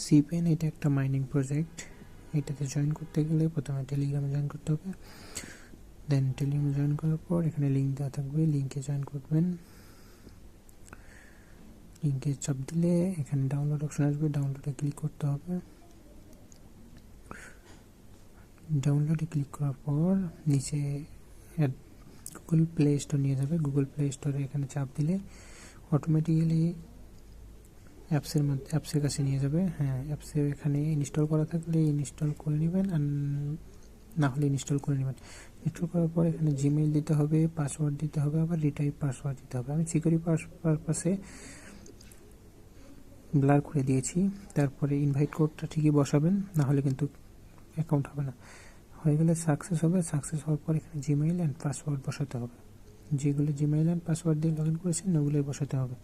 সিপেন এটা একটা mining project. এটাতে জয়েন করতে গেলে প্রথমে টেলিগ্রামে জয়েন করতে হবে। দেন টেলিগ্রামে জয়েন করার পর এখানে লিঙ্ক দেওয়া থাকবে, লিঙ্কে জয়েন করবেন। লিঙ্কে চাপ দিলে এখানে ডাউনলোড অপশন আসবে, ডাউনলোডে ক্লিক করতে হবে। ডাউনলোডে ক্লিক করার পর নিচে গুগল প্লে স্টোর নিয়ে যাবে। গুগল প্লে স্টোরে এখানে চাপ দিলে অটোমেটিক্যালি অ্যাপসের কাছে নিয়ে যাবে। হ্যাঁ, অ্যাপসে এখানে ইনস্টল করা থাকলে ইনস্টল করে নেবেন, আর না হলে ইনস্টল করে নেবেন। ইনস্টল করার পর এখানে জিমেইল দিতে হবে, পাসওয়ার্ড দিতে হবে, আবার রিটাইপ পাসওয়ার্ড দিতে হবে। আমি সিকিউরিটি পারপাসে ব্লার করে দিয়েছি। তারপরে ইনভাইট কোডটা ঠিকই বসাবেন, না হলে কিন্তু অ্যাকাউন্ট হবে না। হয়ে গেলে সাকসেস হবে। সাকসেস হওয়ার পর এখানে জিমেইল অ্যান্ড পাসওয়ার্ড বসাতে হবে। যেগুলো জিমেইল অ্যান্ড পাসওয়ার্ড দিয়ে লগ ইন করেছেন ওগুলোই বসাতে হবে।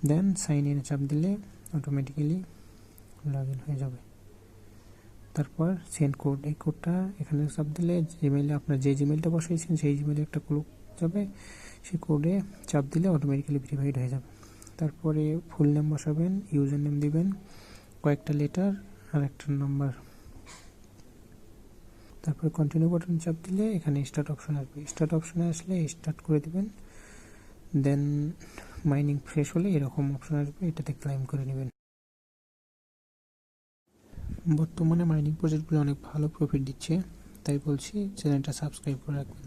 দেন সাইন ইনে চাপ দিলে অটোমেটিক্যালি লগ ইন হয়ে যাবে। তারপর সেন্ড কোড, এই কোডটা এখানে চাপ দিলে জিমেইলে আপনার যে জিমেইলটা বসিয়েছেন সেই জিমেইলে একটা কোড যাবে, সেই কোডে চাপ দিলে অটোমেটিক্যালি ভেরিফাইড হয়ে যাবে। তারপরে ফুল নেম বসাবেন, ইউজার নেম দিবেন, কয়েকটা লেটার আর একটা নাম্বার। তারপরে কন্টিনিউ বাটন চাপ দিলে এখানে স্টার্ট অপশন আসবে। স্টার্ট অপশনে আসলে স্টার্ট করে দিবেন। দেন মাইনিং ফ্রেশ হলে এরকম অপশন আসবে, এটাতে ক্লাইম করে নেবেন। বর্তমানে মাইনিং প্রজেক্টগুলো অনেক ভালো প্রফিট দিচ্ছে, তাই বলছি চ্যানেলটা সাবস্ক্রাইব করে রাখবেন।